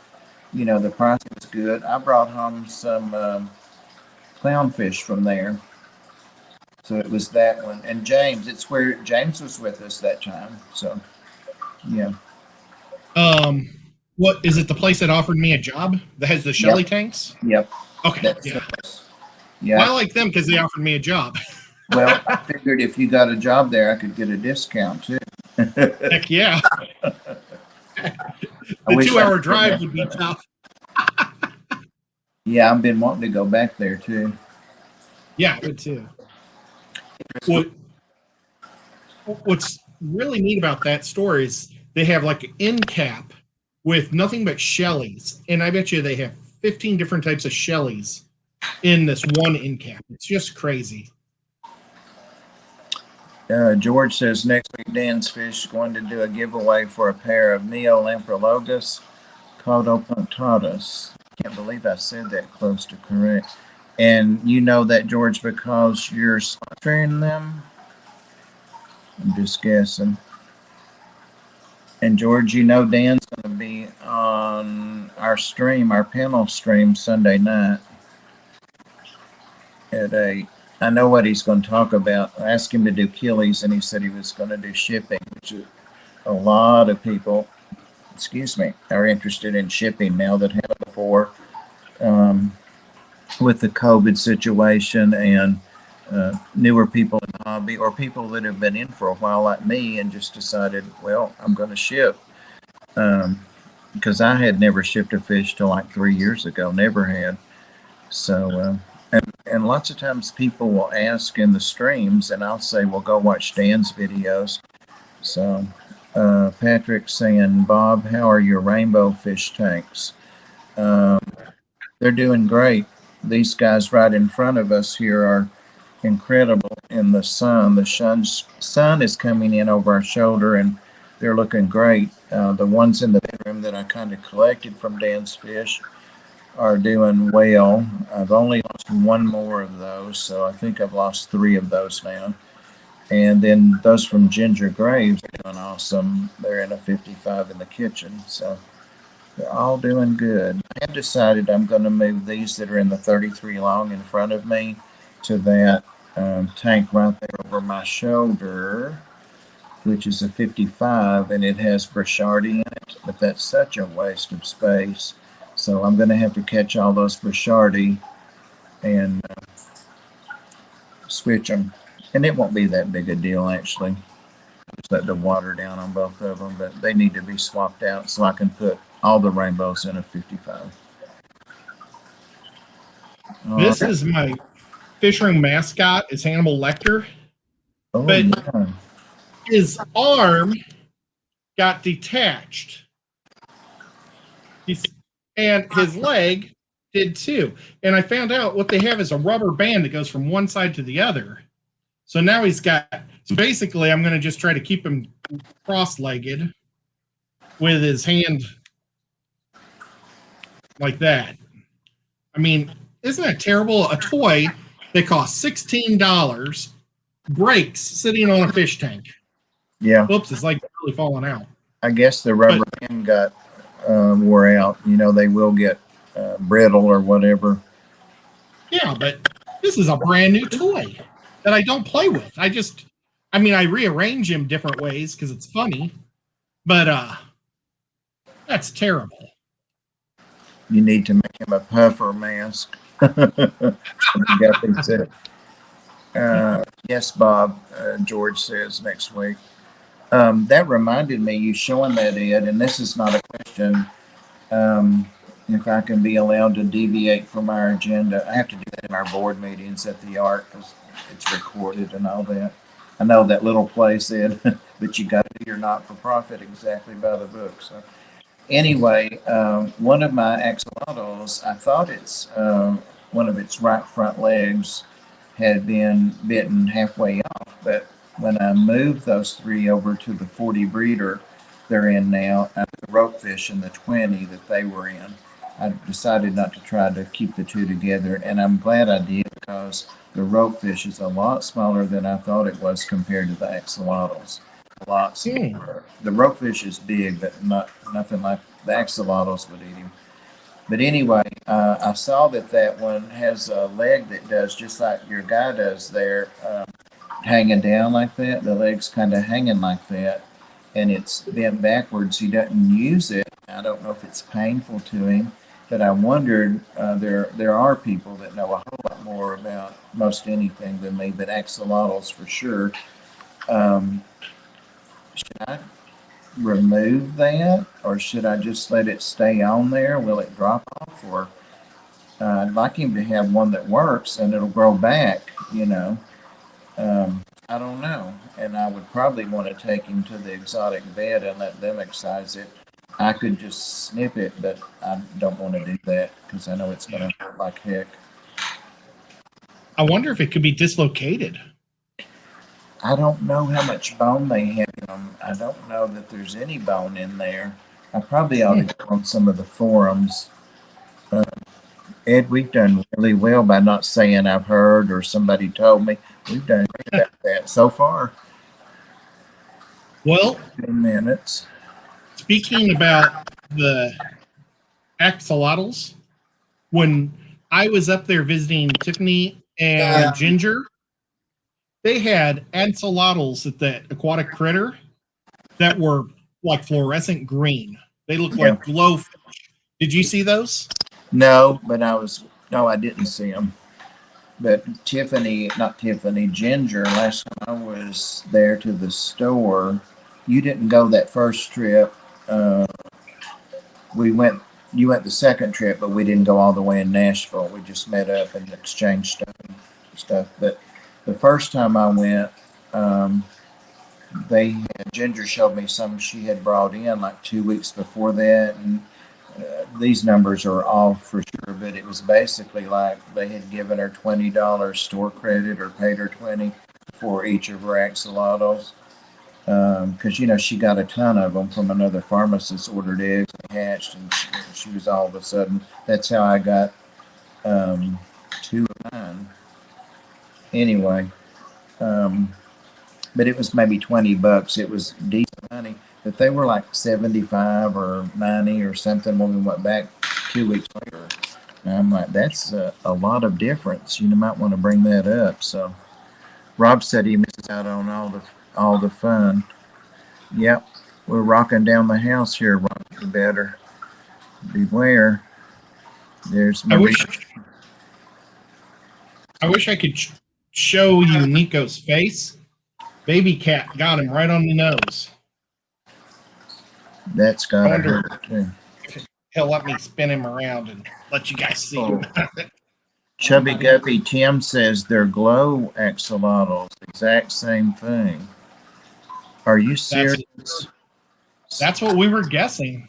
The price was good. I brought home some clownfish from there. So it was that one. And James, it's where James was with us that time. So, yeah. What is it? The place that offered me a job that has the Shelly tanks? Yep. Okay. Yeah. Well, I like them because they offered me a job. Well, I figured if you got a job there, I could get a discount too. Heck yeah. The 2-hour drive would be tough. Yeah, I've been wanting to go back there too. Yeah, I would too. What's really neat about that store is they have like an end cap with nothing but Shellys. And I bet you they have 15 different types of Shellys in this one end cap. It's just crazy. George says next week Dan's Fish is going to do a giveaway for a pair of Neolamprologus Caudopunctatus. Can't believe I said that close to correct. And you know that, George, because you're sponsoring them? I'm just guessing. And George, Dan's going to be on our stream, our panel stream Sunday night at 8. I know what he's going to talk about. I asked him to do Achilles, and he said he was going to do shipping, which is a lot of people, are interested in shipping now that haven't before, with the COVID situation and newer people in the hobby, or people that have been in for a while like me and just decided, well, I'm going to ship. Because I had never shipped a fish till like 3 years ago, never had. So, and lots of times people will ask in the streams, and I'll say, well, go watch Dan's videos. So, Patrick's saying, Bob, how are your rainbow fish tanks? Um, they're doing great. These guys right in front of us here are incredible in the sun. The sun is coming in over our shoulder, and they're looking great. The ones in the bedroom that I kind of collected from Dan's fish are doing well. I've only lost one more of those, so I think I've lost 3 of those now. And then those from Ginger Graves are doing awesome. They're in a 55 in the kitchen, so they're all doing good. I have decided I'm going to move these that are in the 33 long in front of me to that tank right there over my shoulder, which is a 55, and it has Brichardi in it, but that's such a waste of space. So I'm going to have to catch all those Brichardi and switch them. And it won't be that big a deal, actually. Just let the water down on both of them, but they need to be swapped out so I can put all the rainbows in a 55. This is my fish room mascot. It's Hannibal Lecter. Oh, But yeah. his arm got detached. And his leg did too. And I found out what they have is a rubber band that goes from one side to the other. So now he's got, so basically I'm going to just try to keep him cross-legged with his hand like that. I mean, isn't that terrible? A toy that costs $16 breaks sitting on a fish tank. Yeah. Oops, it's like really falling out. I guess the rubber band got wore out. You know, they will get brittle or whatever. Yeah, but this is a brand new toy that I don't play with. I rearrange him different ways because it's funny, but that's terrible. You need to make him a puffer mask. Yes, Bob, George says next week. That reminded me, you showing that, Ed, and this is not a question. If I can be allowed to deviate from our agenda, I have to do that in our board meetings at the Ark because it's recorded and all that. I know that little place, Ed, but you got to do your not-for-profit exactly by the book. So anyway, one of my axolotls, I thought it's one of its right front legs had been bitten halfway off, but when I moved those 3 over to the 40 breeder they're in now, the rope fish in the 20 that they were in, I decided not to try to keep the 2 together, and I'm glad I did because the rope fish is a lot smaller than I thought it was compared to the axolotls. A lot smaller. The rope fish is big, but nothing like the axolotls would eat him. But anyway, I saw that one has a leg that does just like your guy does there, hanging down like that. The leg's kind of hanging like that, and it's bent backwards. He doesn't use it. I don't know if it's painful to him, but I wondered, there are people that know a whole lot more about most anything than me, but axolotls for sure. Should I remove that, or should I just let it stay on there? Will it drop off? Or I'd like him to have one that works and it'll grow back, you know. I don't know. And I would probably want to take him to the exotic vet and let them excise it. I could just snip it, but I don't want to do that because I know it's going to hurt like heck. I wonder if it could be dislocated. I don't know how much bone they have in them. I don't know that there's any bone in there. I probably ought to go on some of the forums. Ed, we've done really well by not saying I've heard or somebody told me. We've done great about that so far. Well, 10 minutes. Speaking about the axolotls, when I was up there visiting Tiffany and Ginger, they had axolotls at that aquatic critter that were like fluorescent green. They looked like glowfish. Did you see those? No, but I didn't see them. But Ginger, last time I was there to the store, you didn't go that first trip. We went you went the second trip, but we didn't go all the way in Nashville. We just met up and exchanged stuff. But the first time I went, Ginger showed me some she had brought in like 2 weeks before that, and these numbers are off for sure. But it was basically like they had given her $20 store credit or paid her 20 for each of her axolotls. Because she got a ton of them from another pharmacist, ordered eggs, and hatched, and she was all of a sudden. That's how I got two of mine. Anyway, but it was maybe $20. It was decent money, but they were like 75 or 90 or something when we went back 2 weeks later. And I'm like, that's a lot of difference. You might want to bring that up. So Rob said he misses out on all the fun. Yep, we're rocking down the house here, Rob. You better beware. There's Marie. I wish I could show you Nico's face. Baby cat got him right on the nose. That's gotta hurt too. He'll let me spin him around and let you guys see him. Chubby Guppy Tim says they're glow axolotls. Exact same thing. Are you serious? That's what we were guessing.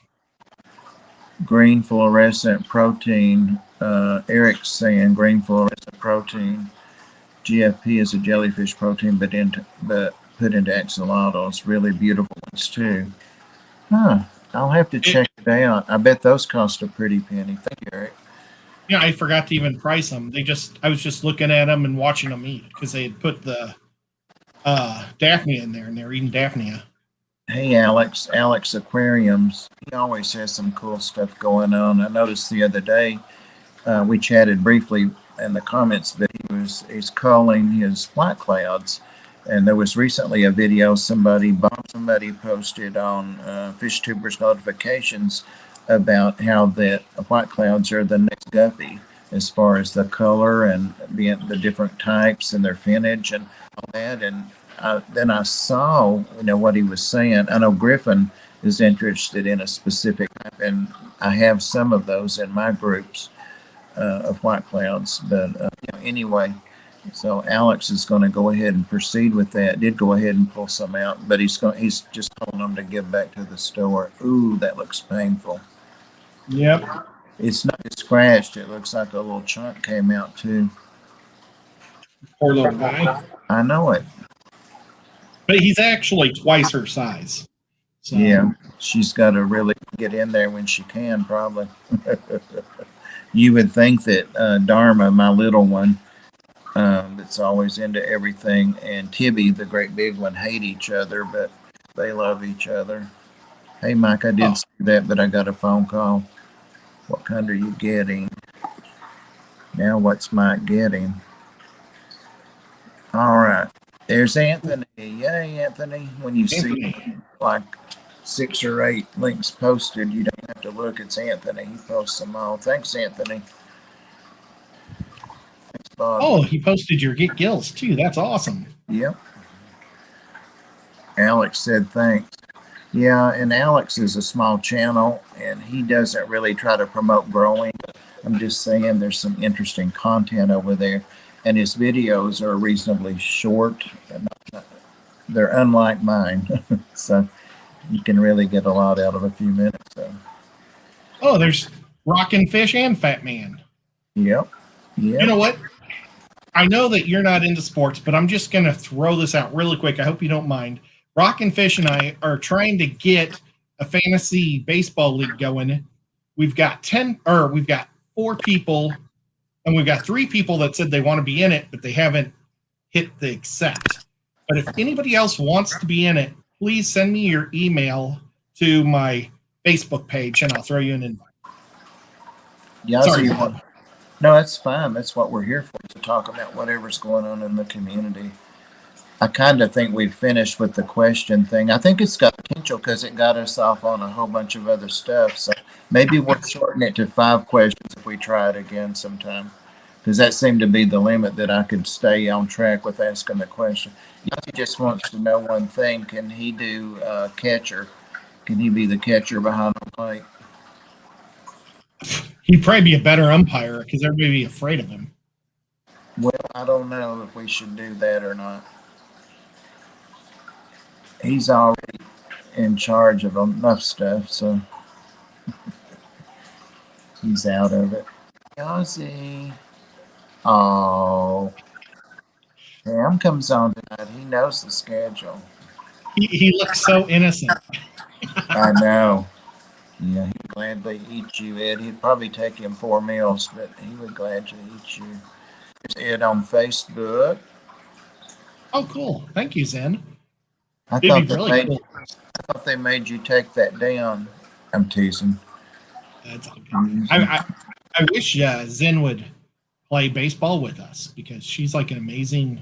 Green fluorescent protein. Eric's saying green fluorescent protein. GFP is a jellyfish protein, but put into axolotls. Really beautiful ones too. Huh. I'll have to check it out. I bet those cost a pretty penny. Thank you, Eric. Yeah, I forgot to even price them. I was just looking at them and watching them eat because they had put the Daphnia in there, and they're eating Daphnia. Hey, Alex Aquariums. He always has some cool stuff going on. I noticed the other day, we chatted briefly in the comments that he's calling his white clouds. And there was recently a video somebody posted on FishTubers notifications about how that white clouds are the next guppy as far as the color and the different types and their finnage and all that. And then I saw, what he was saying. I know Griffin is interested in a specific type, and I have some of those in my groups of white clouds. But anyway, so Alex is going to go ahead and proceed with that. Did go ahead and pull some out, but he's just holding them to give back to the store. Ooh, that looks painful. Yep. It's not scratched. It looks like a little chunk came out too. Poor little guy. I know it. But he's actually twice her size. So. Yeah, she's got to really get in there when she can, probably. You would think that Dharma, my little one, that's always into everything, and Tibby, the great big one, hate each other, but they love each other. Hey, Mike, I did see that, but I got a phone call. What kind are you getting? Now, what's Mike getting? All right. There's Anthony. Yay, Anthony. When you see like 6 or 8 links posted, you don't have to look. It's Anthony. He posts them all. Thanks, Anthony. Thanks, Bob. Oh, he posted your Get Gills, too. That's awesome. Yep. Alex said thanks. Yeah, and Alex is a small channel, and he doesn't really try to promote growing. I'm just saying there's some interesting content over there. And his videos are reasonably short. They're unlike mine. So you can really get a lot out of a few minutes. So. Oh, there's Rockin' Fish and Fat Man. Yep. You know what? I know that you're not into sports, but I'm just going to throw this out really quick. I hope you don't mind. Rockin' Fish and I are trying to get a fantasy baseball league going. We've got 4 people. And we've got 3 people that said they want to be in it, but they haven't hit the accept. But if anybody else wants to be in it, please send me your email to my Facebook page, and I'll throw you an invite. Yeah, sorry. No, that's fine. That's what we're here for, to talk about whatever's going on in the community. I kind of think we've finished with the question thing. I think it's got potential because it got us off on a whole bunch of other stuff. So maybe we'll shorten it to 5 questions if we try it again sometime. Because that seemed to be the limit that I could stay on track with asking the question. He just wants to know one thing. Can he do catcher? Can he be the catcher behind the plate? He'd probably be a better umpire because everybody would be afraid of him. Well, I don't know if we should do that or not. He's already in charge of enough stuff, so he's out of it. Ozzy. Oh, Pam comes on tonight. He knows the schedule. He looks so innocent. I know. Yeah, he'd gladly eat you, Ed. He'd probably take him 4 meals, but he would gladly eat you. There's Ed on Facebook. Oh, cool. Thank you, Zen. I It'd thought be they really made cool. I thought they made you take that down. I'm teasing. That's all good. I wish Zen would play baseball with us because she's like an amazing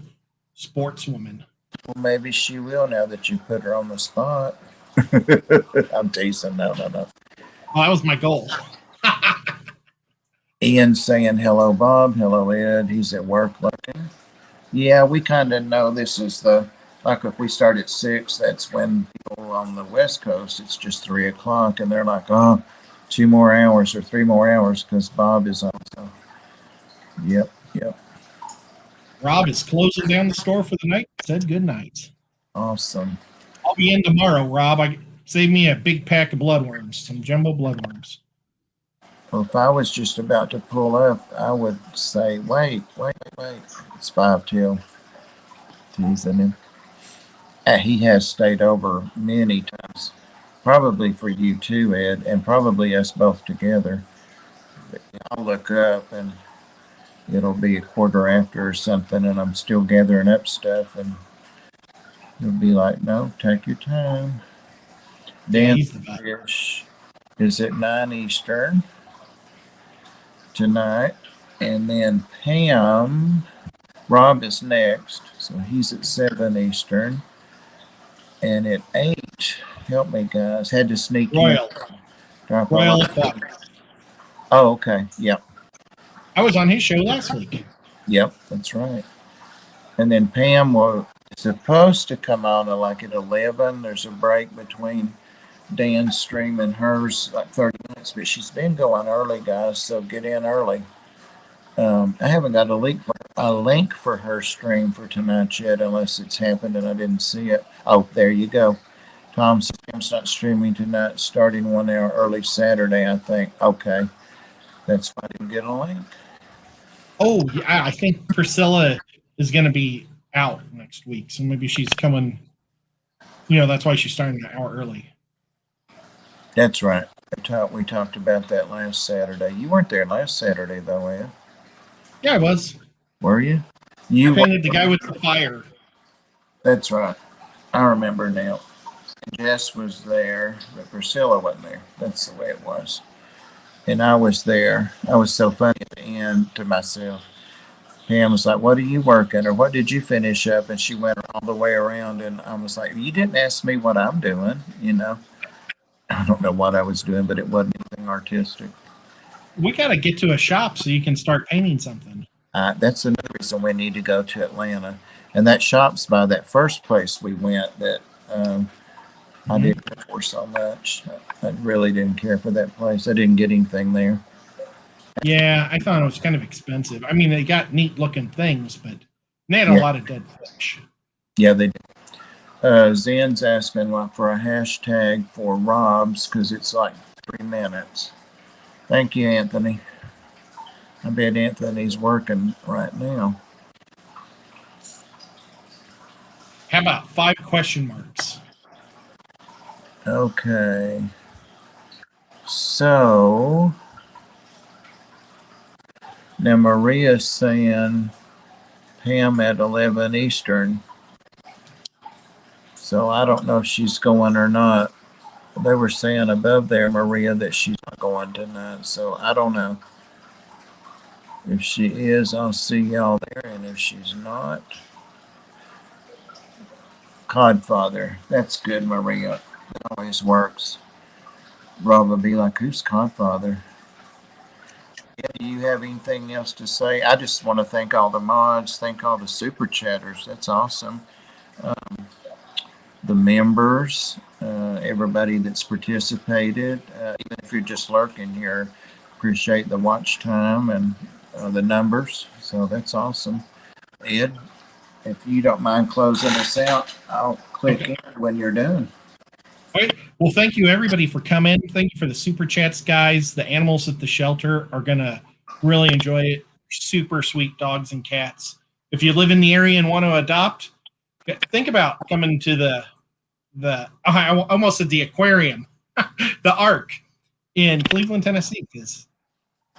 sportswoman. Well, maybe she will now that you put her on the spot. I'm teasing. No. Well, that was my goal. Ian saying hello, Bob. Hello, Ed. He's at work looking. Yeah, we kind of know this is like if we start at 6, that's when people on the West Coast, it's just 3 o'clock, and they're like, oh, 2 more hours or 3 more hours because Bob is on. So, yep. Rob is closing down the store for the night. Said good night. Awesome. I'll be in tomorrow, Rob. Save me a big pack of bloodworms, some jumbo bloodworms. Well, if I was just about to pull up, I would say, wait. It's 5 till. Teasing him. He has stayed over many times. Probably for you too, Ed, and probably us both together. But I'll look up and it'll be 1:15 or something, and I'm still gathering up stuff, and you'll be like, no, take your time. Dan Fish is at 9 Eastern tonight, and then Pam, Rob is next, so he's at 7 Eastern, and at 8, help me guys, had to sneak Royal Aquatics. Oh, okay, yep. I was on his show last week. Yep, that's right. And then Pam was supposed to come on like at 11. There's a break between Dan's stream and hers, like 30 minutes, but she's been going early, guys, so get in early. I haven't got a link for her stream for tonight yet, unless it's happened and I didn't see it. Oh, there you go. Tom says Pam's not streaming tonight, starting 1 hour early Saturday, I think. Okay, that's why I didn't get a link. Oh, yeah, I think Priscilla is going to be out next week, so maybe she's coming. That's why she's starting an hour early. That's right. We talked about that last Saturday. You weren't there last Saturday, though, Ed. Yeah, I was. Were you? I painted the guy with the fire. That's right. I remember now. Jess was there, but Priscilla wasn't there. That's the way it was. And I was there. I was so funny at the end to myself. Pam was like, what are you working? Or what did you finish up? And she went all the way around. And I was like, you didn't ask me what I'm doing, I don't know what I was doing, but it wasn't anything artistic. We got to get to a shop so you can start painting something. That's another reason we need to go to Atlanta. And that shop's by that first place we went that I didn't care for so much. I really didn't care for that place. I didn't get anything there. Yeah, I thought it was kind of expensive. I mean, they got neat looking things, but they had a lot of dead fish. Yeah, they did. Zen's asking for a hashtag for Rob's because it's like 3 minutes. Thank you, Anthony. I bet Anthony's working right now. How about 5 question marks? Okay. So now Maria's saying Pam at 11 Eastern. So I don't know if she's going or not. They were saying above there, Maria, that she's not going tonight. So I don't know. If she is, I'll see y'all there. And if she's not, Codfather. That's good, Maria. It always works. Rob will be like, who's Codfather? Yeah, do you have anything else to say? I just want to thank all the mods, thank all the super chatters. That's awesome. The members, everybody that's participated, even if you're just lurking here, appreciate the watch time and the numbers. So that's awesome. Ed, if you don't mind closing us out, I'll click in when you're done. All right. Well, thank you everybody for coming. Thank you for the super chats, guys. The animals at the shelter are gonna really enjoy it. Super sweet dogs and cats. If you live in the area and want to adopt, think about coming to I almost said the aquarium, the Ark in Cleveland, Tennessee. Because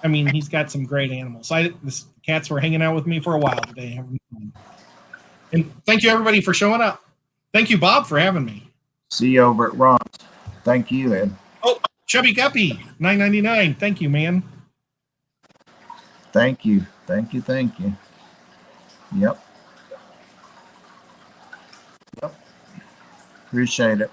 I mean, he's got some great animals. The cats were hanging out with me for a while today. And thank you everybody for showing up. Thank you, Bob, for having me. See you over at Ron's. Thank you, Ed. Oh, Chubby Guppy, $9.99. Thank you, man. Thank you. Thank you. Thank you. Yep. Appreciate it.